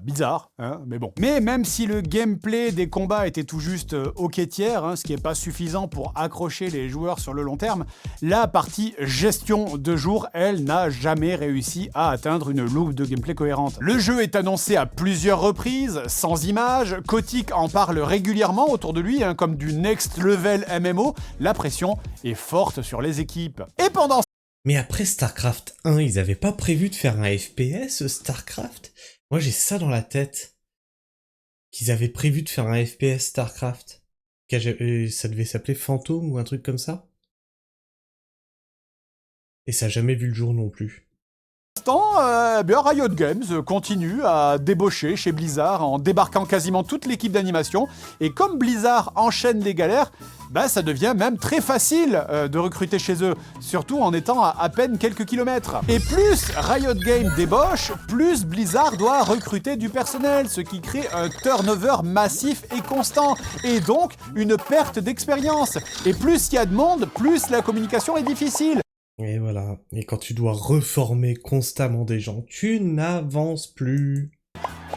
Bizarre, mais bon. Mais même si le gameplay des combats était tout juste hoquetière, ce qui n'est pas suffisant pour accrocher les joueurs sur le long terme, la partie gestion de jour, elle, n'a jamais réussi à atteindre une loupe de gameplay cohérente. Le jeu est annoncé à plusieurs reprises, sans images, Kotick en parle régulièrement autour de lui, comme du next level MMO, la pression est forte sur les équipes. Et pendant... Mais après StarCraft 1, ils avaient pas prévu de faire un FPS, StarCraft? Moi, j'ai ça dans la tête. Qu'ils avaient prévu de faire un FPS StarCraft. Ça devait s'appeler Phantom ou un truc comme ça. Et ça a jamais vu le jour non plus. Riot Games continue à débaucher chez Blizzard en débarquant quasiment toute l'équipe d'animation. Et comme Blizzard enchaîne les galères, ça devient même très facile de recruter chez eux, surtout en étant à peine quelques kilomètres. Et plus Riot Games débauche, plus Blizzard doit recruter du personnel, ce qui crée un turnover massif et constant, et donc une perte d'expérience. Et plus il y a de monde, plus la communication est difficile. Et voilà, et quand tu dois reformer constamment des gens, tu n'avances plus.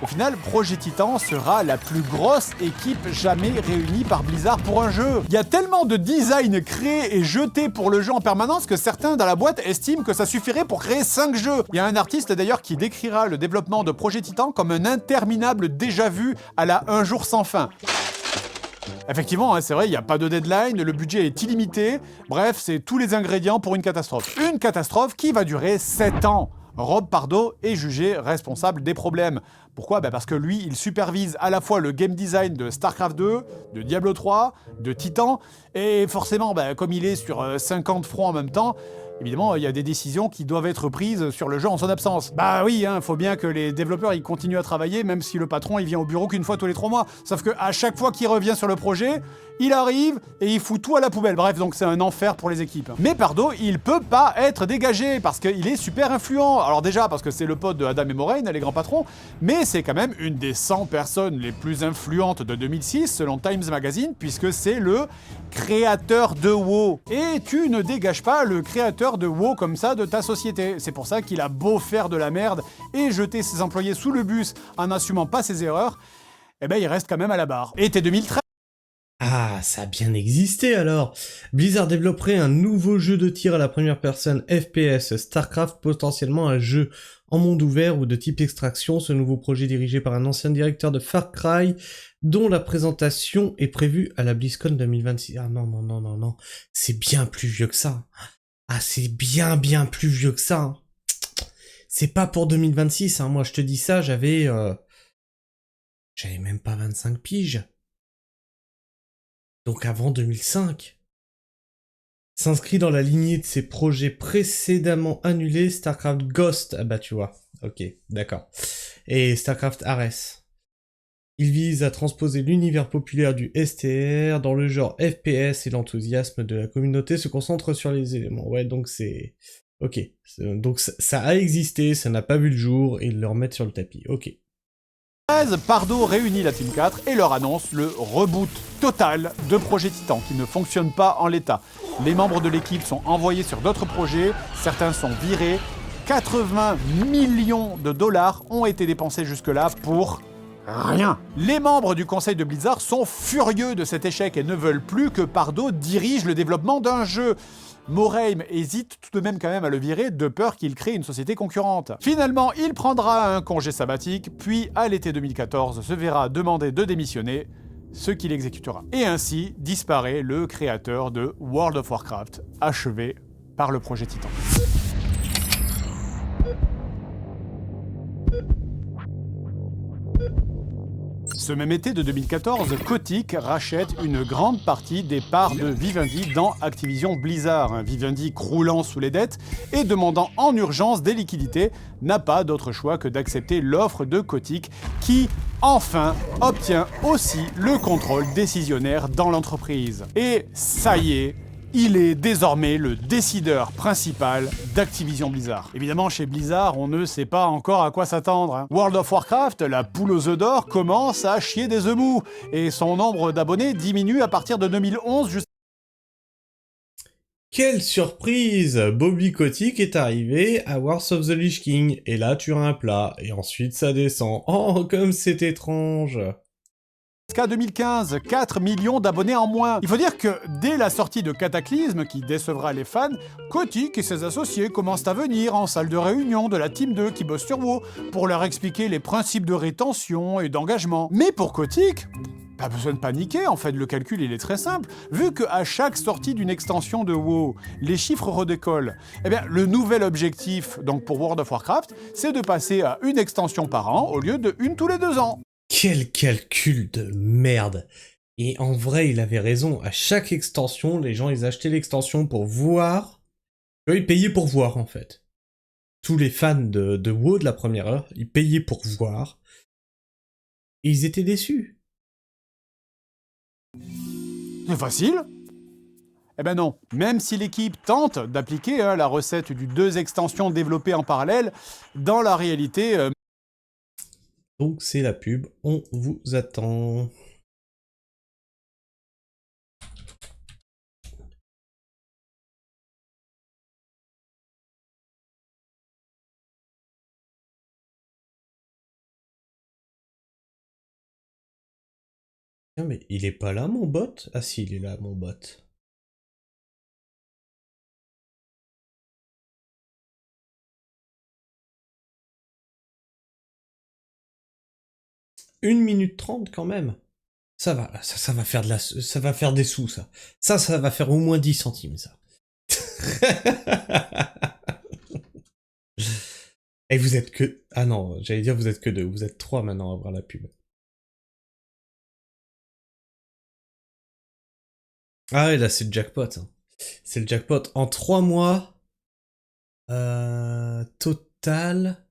Au final, Projet Titan sera la plus grosse équipe jamais réunie par Blizzard pour un jeu. Il y a tellement de designs créés et jetés pour le jeu en permanence que certains dans la boîte estiment que ça suffirait pour créer 5 jeux. Il y a un artiste d'ailleurs qui décrira le développement de Projet Titan comme un interminable déjà-vu à la Un jour sans fin. Effectivement, c'est vrai, il n'y a pas de deadline, le budget est illimité, bref, c'est tous les ingrédients pour une catastrophe. Une catastrophe qui va durer 7 ans. Rob Pardo est jugé responsable des problèmes. Pourquoi ? Parce que lui, il supervise à la fois le game design de StarCraft 2, de Diablo 3, de Titan, et forcément, comme il est sur 50 fronts en même temps, évidemment, il y a des décisions qui doivent être prises sur le jeu en son absence. Oui, faut bien que les développeurs ils continuent à travailler, même si le patron il vient au bureau qu'une fois tous les 3 mois. Sauf que à chaque fois qu'il revient sur le projet, il arrive et il fout tout à la poubelle. Bref, donc c'est un enfer pour les équipes. Mais Pardo, il peut pas être dégagé parce qu'il est super influent. Alors déjà parce que c'est le pote de Adam et Moraine, les grands patrons, mais c'est quand même une des 100 personnes les plus influentes de 2006 selon Times Magazine, puisque c'est le créateur de WoW. Et tu ne dégages pas le créateur de WoW comme ça de ta société. C'est pour ça qu'il a beau faire de la merde et jeter ses employés sous le bus en n'assumant pas ses erreurs, il reste quand même à la barre. Et t'es 2013. Ah, ça a bien existé alors. Blizzard développerait un nouveau jeu de tir à la première personne FPS, StarCraft, potentiellement un jeu en monde ouvert ou de type extraction. Ce nouveau projet dirigé par un ancien directeur de Far Cry, dont la présentation est prévue à la BlizzCon 2026. Ah non, c'est bien plus vieux que ça. Ah, c'est bien plus vieux que ça. C'est pas pour 2026, moi je te dis ça, j'avais même pas 25 piges. Donc avant 2005. S'inscrit dans la lignée de ses projets précédemment annulés, StarCraft Ghost, tu vois, ok, d'accord, et StarCraft Ares. Il vise à transposer l'univers populaire du STR dans le genre FPS et l'enthousiasme de la communauté se concentre sur les éléments. Ouais, donc c'est... Ok, donc ça a existé, ça n'a pas vu le jour, et ils le remettent sur le tapis, ok. Pardo réunit la Team 4 et leur annonce le reboot total de Projet Titan qui ne fonctionne pas en l'état. Les membres de l'équipe sont envoyés sur d'autres projets, certains sont virés, 80 millions de dollars ont été dépensés jusque-là pour rien. Les membres du conseil de Blizzard sont furieux de cet échec et ne veulent plus que Pardo dirige le développement d'un jeu. Morhaime hésite tout de même quand même à le virer de peur qu'il crée une société concurrente. Finalement, il prendra un congé sabbatique, puis à l'été 2014 se verra demander de démissionner, ce qu'il exécutera. Et ainsi disparaît le créateur de World of Warcraft, achevé par le projet Titan. Ce même été de 2014, Kotick rachète une grande partie des parts de Vivendi dans Activision Blizzard. Vivendi croulant sous les dettes et demandant en urgence des liquidités, n'a pas d'autre choix que d'accepter l'offre de Kotick qui, enfin, obtient aussi le contrôle décisionnaire dans l'entreprise. Et ça y est, il est désormais le décideur principal d'Activision Blizzard. Évidemment, chez Blizzard, on ne sait pas encore à quoi s'attendre. World of Warcraft, la poule aux œufs d'or, commence à chier des œufs mous, et son nombre d'abonnés diminue à partir de 2011 jusqu'à... Quelle surprise! Bobby Kotick est arrivé à Wars of the Lich King, et là tu as un plat, et ensuite ça descend. Oh, comme c'est étrange! Jusqu'à 2015, 4 millions d'abonnés en moins. Il faut dire que dès la sortie de Cataclysme, qui décevra les fans, Kotick et ses associés commencent à venir en salle de réunion de la Team 2 qui bosse sur WoW pour leur expliquer les principes de rétention et d'engagement. Mais pour Kotick, pas besoin de paniquer, en fait, le calcul il est très simple. Vu qu'à chaque sortie d'une extension de WoW, les chiffres redécollent, eh bien, le nouvel objectif, donc pour World of Warcraft, c'est de passer à une extension par an au lieu de une tous les 2 ans. Quel calcul de merde! Et en vrai, il avait raison. À chaque extension, les gens, ils achetaient l'extension pour voir. Eux, ils payaient pour voir, en fait. Tous les fans de WoW de la première heure, ils payaient pour voir. Et ils étaient déçus. C'est facile. Eh ben non. Même si l'équipe tente d'appliquer la recette du 2 extensions développées en parallèle, dans la réalité... Donc c'est la pub, on vous attend. Tiens, mais il est pas là mon bot? Ah si, il est là mon bot. Une minute 30 quand même. Ça va, ça va faire ça va faire des sous, ça. Ça va faire au moins 10 centimes, ça. Et vous êtes que... Ah non, j'allais dire vous êtes que 2. Vous êtes 3 maintenant à voir la pub. Ah ouais, là c'est le jackpot. Hein. C'est le jackpot. En 3 mois... total...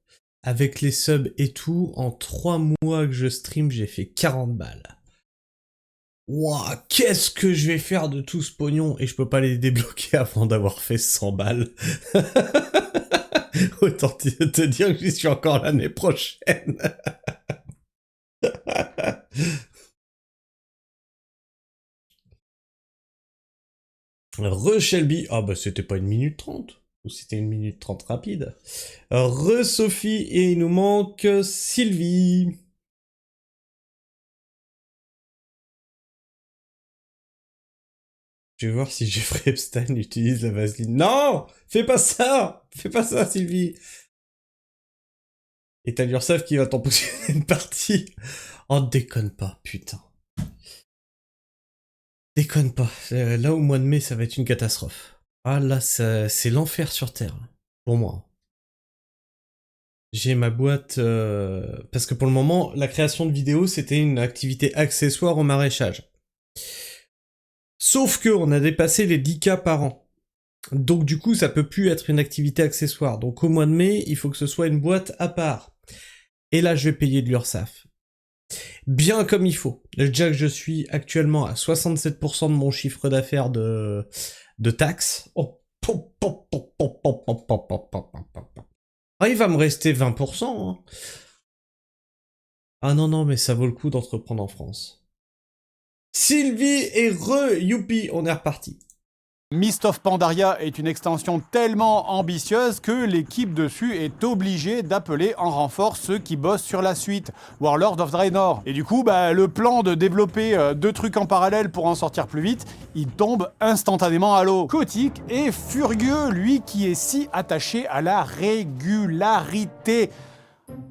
Avec les subs et tout, en 3 mois que je stream, j'ai fait 40 balles. Wouah, qu'est-ce que je vais faire de tout ce pognon? Et je peux pas les débloquer avant d'avoir fait 100 balles. Autant te dire que j'y suis encore l'année prochaine. Re-Shelby. Ah bah c'était pas 1 minute 30. Ou c'était 1 minute 30 rapide. Re-Sophie, et il nous manque Sylvie. Je vais voir si Jeffrey Epstein utilise la vaseline. Non! Fais pas ça! Fais pas ça, Sylvie! Et t'as l'Ursaf qui va t'en pousser une partie. Oh, déconne pas, putain. Déconne pas. Là, au mois de mai, ça va être une catastrophe. Ah là, c'est l'enfer sur Terre, pour moi. J'ai ma boîte... Parce que pour le moment, la création de vidéos, c'était une activité accessoire au maraîchage. Sauf que on a dépassé les 10K par an. Donc du coup, ça peut plus être une activité accessoire. Donc au mois de mai, il faut que ce soit une boîte à part. Et là, je vais payer de l'URSSAF. Bien comme il faut. Déjà que je suis actuellement à 67% de mon chiffre d'affaires de taxes. Oh. Ah, il va me rester 20%. Hein. Ah non, mais ça vaut le coup d'entreprendre en France. Sylvie et youpi, on est reparti. Mist of Pandaria est une extension tellement ambitieuse que l'équipe dessus est obligée d'appeler en renfort ceux qui bossent sur la suite, Warlord of Draenor. Et du coup, le plan de développer 2 trucs en parallèle pour en sortir plus vite, il tombe instantanément à l'eau. Kotick est furieux, lui qui est si attaché à la régularité.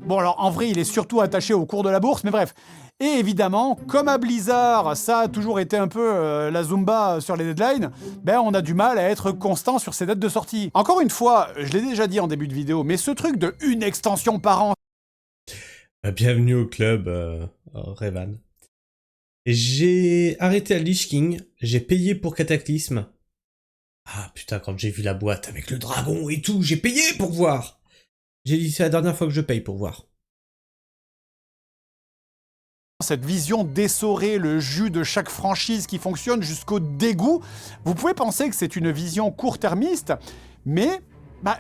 Bon alors en vrai, il est surtout attaché au cours de la bourse, mais bref. Et évidemment, comme à Blizzard, ça a toujours été un peu la Zumba sur les deadlines, on a du mal à être constant sur ces dates de sortie. Encore une fois, je l'ai déjà dit en début de vidéo, mais ce truc de une extension par an... Bienvenue au club, Revan. J'ai arrêté à Lich King, j'ai payé pour Cataclysme. Ah putain, quand j'ai vu la boîte avec le dragon et tout, j'ai payé pour voir. J'ai dit c'est la dernière fois que je paye pour voir. Cette vision d'essorer le jus de chaque franchise qui fonctionne jusqu'au dégoût, vous pouvez penser que c'est une vision court-termiste, mais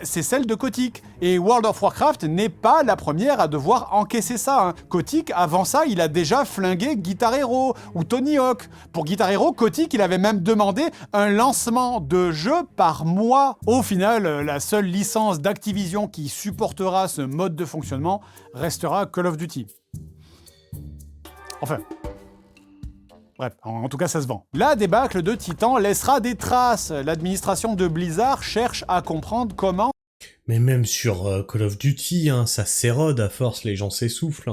c'est celle de Kotick. Et World of Warcraft n'est pas la première à devoir encaisser ça. Kotick, avant ça, il a déjà flingué Guitar Hero ou Tony Hawk. Pour Guitar Hero, Kotick, il avait même demandé un lancement de jeu par mois. Au final, la seule licence d'Activision qui supportera ce mode de fonctionnement restera Call of Duty. Enfin, bref, en tout cas ça se vend. La débâcle de Titan laissera des traces. L'administration de Blizzard cherche à comprendre comment... Mais même sur Call of Duty, ça s'érode à force, les gens s'essoufflent.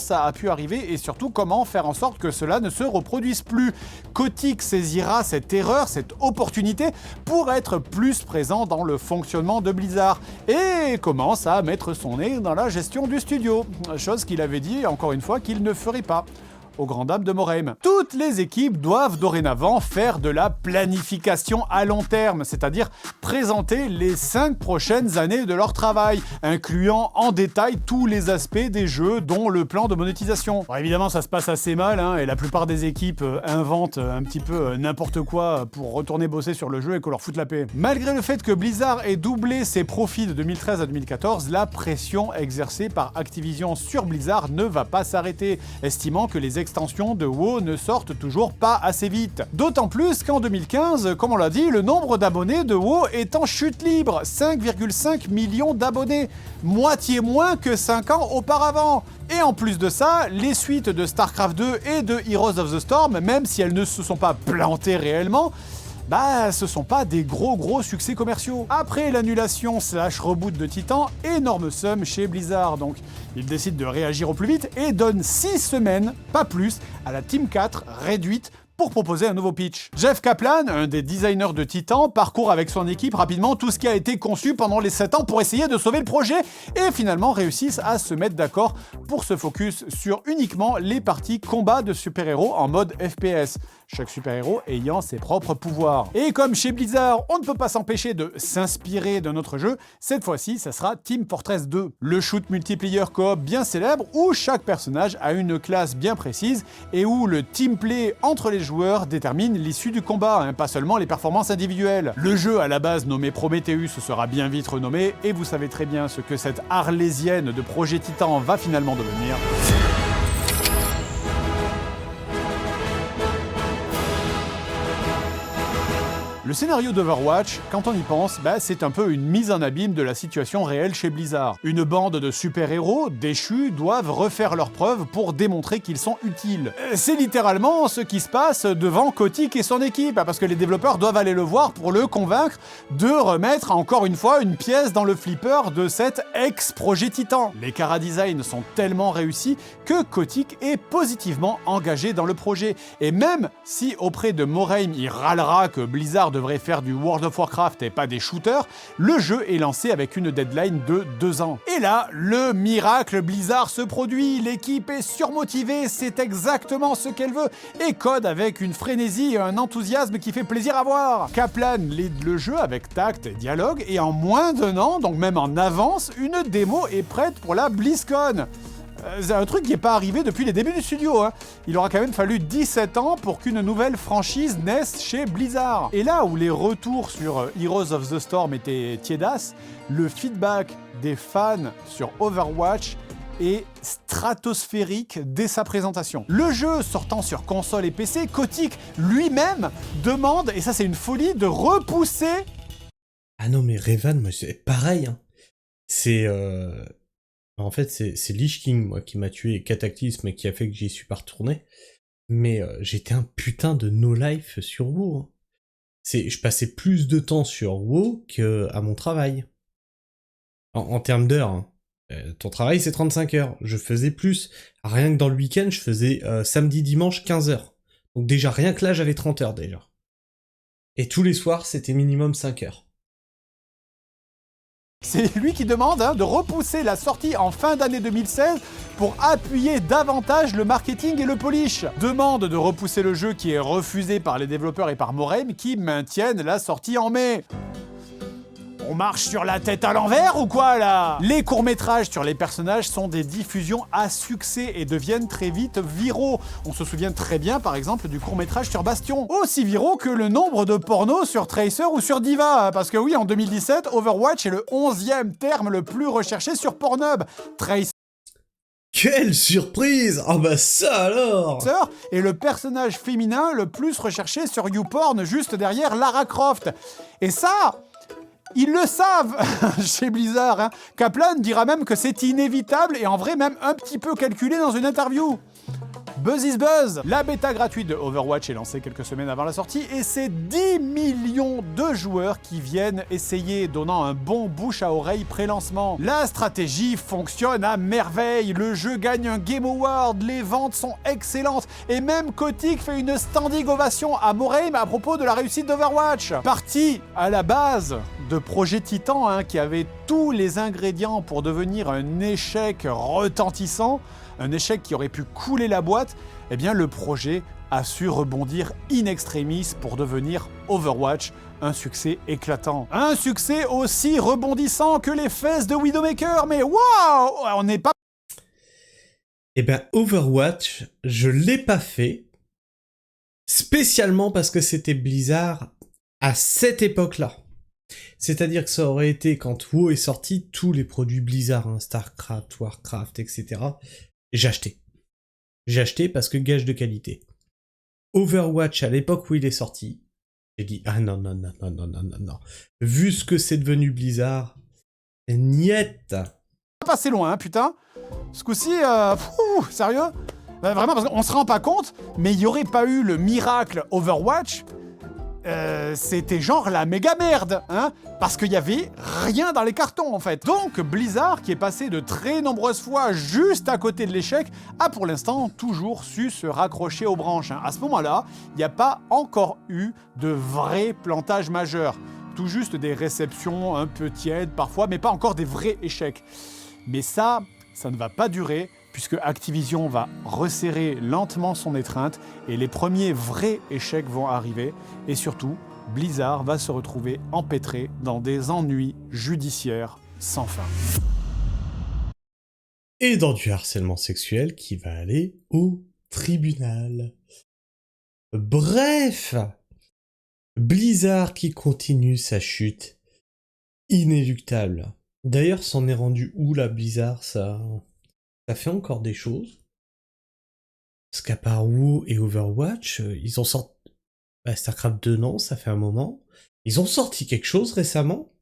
Ça a pu arriver et surtout comment faire en sorte que cela ne se reproduise plus. Kotick saisira cette erreur, cette opportunité pour être plus présent dans le fonctionnement de Blizzard et commence à mettre son nez dans la gestion du studio, chose qu'il avait dit encore une fois qu'il ne ferait pas. Aux grandes dames de Morhaime. Toutes les équipes doivent dorénavant faire de la planification à long terme, c'est-à-dire présenter les 5 prochaines années de leur travail, incluant en détail tous les aspects des jeux, dont le plan de monétisation. Bon, évidemment, ça se passe assez mal, et la plupart des équipes inventent un petit peu n'importe quoi pour retourner bosser sur le jeu et qu'on leur foute la paix. Malgré le fait que Blizzard ait doublé ses profits de 2013 à 2014, la pression exercée par Activision sur Blizzard ne va pas s'arrêter, estimant que les extensions de WoW ne sortent toujours pas assez vite. D'autant plus qu'en 2015, comme on l'a dit, le nombre d'abonnés de WoW est en chute libre, 5,5 millions d'abonnés, moitié moins que 5 ans auparavant. Et en plus de ça, les suites de StarCraft 2 et de Heroes of the Storm, même si elles ne se sont pas plantées réellement, ce sont pas des gros succès commerciaux. Après l'annulation / reboot de Titan, énorme somme chez Blizzard, donc ils décident de réagir au plus vite et donnent 6 semaines, pas plus, à la Team 4 réduite pour proposer un nouveau pitch. Jeff Kaplan, un des designers de Titan, parcourt avec son équipe rapidement tout ce qui a été conçu pendant les 7 ans pour essayer de sauver le projet et finalement réussissent à se mettre d'accord pour se focus sur uniquement les parties combat de super-héros en mode FPS. Chaque super-héros ayant ses propres pouvoirs. Et comme chez Blizzard, on ne peut pas s'empêcher de s'inspirer d'un autre jeu, cette fois-ci, ça sera Team Fortress 2. Le shoot multiplayer coop bien célèbre où chaque personnage a une classe bien précise et où le teamplay entre les joueurs détermine l'issue du combat, pas seulement les performances individuelles. Le jeu à la base nommé Prometheus sera bien vite renommé et vous savez très bien ce que cette arlésienne de Projet Titan va finalement devenir. Le scénario d'Overwatch, quand on y pense, c'est un peu une mise en abîme de la situation réelle chez Blizzard. Une bande de super-héros déchus doivent refaire leurs preuves pour démontrer qu'ils sont utiles. C'est littéralement ce qui se passe devant Kotick et son équipe, parce que les développeurs doivent aller le voir pour le convaincre de remettre encore une fois une pièce dans le flipper de cet ex-projet Titan. Les chara-designs sont tellement réussis que Kotick est positivement engagé dans le projet. Et même si auprès de Morhaime il râlera que Blizzard devrait faire du World of Warcraft et pas des shooters, le jeu est lancé avec une deadline de 2 ans. Et là, le miracle Blizzard se produit, l'équipe est surmotivée, c'est exactement ce qu'elle veut, et code avec une frénésie et un enthousiasme qui fait plaisir à voir. Kaplan lead le jeu avec tact et dialogue, et en moins d'1 an, donc même en avance, une démo est prête pour la BlizzCon. C'est un truc qui n'est pas arrivé depuis les débuts du studio. Il aura quand même fallu 17 ans pour qu'une nouvelle franchise naisse chez Blizzard. Et là où les retours sur Heroes of the Storm étaient tiédasses, le feedback des fans sur Overwatch est stratosphérique dès sa présentation. Le jeu sortant sur console et PC, Kotick lui-même demande, et ça c'est une folie, de repousser... Ah non, mais Revan, moi, c'est pareil. Hein. C'est... En fait, c'est Lich King, moi, qui m'a tué, et Cataclysme, qui a fait que j'y suis pas retourné. Mais j'étais un putain de no-life sur WoW. Hein. Je passais plus de temps sur WoW qu'à mon travail. En termes d'heures. Hein. Ton travail, c'est 35 heures. Je faisais plus. Rien que dans le week-end, je faisais samedi, dimanche, 15 heures. Donc déjà, rien que là, j'avais 30 heures déjà. Et tous les soirs, c'était minimum 5 heures. C'est lui qui demande de repousser la sortie en fin d'année 2016 pour appuyer davantage le marketing et le polish. Demande de repousser le jeu qui est refusé par les développeurs et par Morhaime qui maintiennent la sortie en mai. On marche sur la tête à l'envers ou quoi là? Les courts-métrages sur les personnages sont des diffusions à succès et deviennent très vite viraux. On se souvient très bien par exemple du court-métrage sur Bastion. Aussi viraux que le nombre de pornos sur Tracer ou sur Diva. Parce que oui, en 2017, Overwatch est le 11e terme le plus recherché sur Pornhub. Tracer Quelle surprise! Ah bah ça alors! est le personnage féminin le plus recherché sur YouPorn, juste derrière Lara Croft. Et ça... ils le savent chez Blizzard. Hein. Kaplan dira même que c'est inévitable et en vrai même un petit peu calculé dans une interview. Buzz is buzz. La bêta gratuite de Overwatch est lancée quelques semaines avant la sortie et c'est 10 millions de joueurs qui viennent essayer, donnant un bon bouche à oreille pré-lancement. La stratégie fonctionne à merveille, le jeu gagne un Game Award, les ventes sont excellentes et même Kotick fait une standing ovation à Morhaime à propos de la réussite d'Overwatch. Parti à la base de Projet Titan qui avait tous les ingrédients pour devenir un échec retentissant, un échec qui aurait pu couler la boîte, eh bien le projet a su rebondir in extremis pour devenir Overwatch, un succès éclatant. Un succès aussi rebondissant que les fesses de Widowmaker, mais waouh, on n'est pas... Eh ben Overwatch, je l'ai pas fait, spécialement parce que c'était Blizzard à cette époque-là. C'est-à-dire que ça aurait été quand WoW est sorti, tous les produits Blizzard, hein, Starcraft, Warcraft, etc. J'ai acheté. J'ai acheté parce que gage de qualité. Overwatch, à l'époque où il est sorti, j'ai dit, ah non. Vu ce que c'est devenu Blizzard, niette. Passé loin, hein, putain. Ce coup-ci, sérieux vraiment, parce qu'on se rend pas compte, mais il n'y aurait pas eu le miracle Overwatch, c'était genre la méga merde, hein, parce qu'il y avait rien dans les cartons en fait. Donc Blizzard, qui est passé de très nombreuses fois juste à côté de l'échec, a pour l'instant toujours su se raccrocher aux branches. Hein. À ce moment-là, il n'y a pas encore eu de vrai plantage majeur. Tout juste des réceptions un peu tièdes parfois, mais pas encore des vrais échecs. Mais ça ne va pas durer, puisque Activision va resserrer lentement son étreinte et les premiers vrais échecs vont arriver. Et surtout, Blizzard va se retrouver empêtré dans des ennuis judiciaires sans fin. Et dans du harcèlement sexuel qui va aller au tribunal. Bref, Blizzard qui continue sa chute inéluctable. D'ailleurs, s'en est rendu où la Blizzard, ça fait encore des choses. Parce qu'à part WoW et Overwatch, ils ont sorti... Starcraft 2, non, ça fait un moment. Ils ont sorti quelque chose récemment.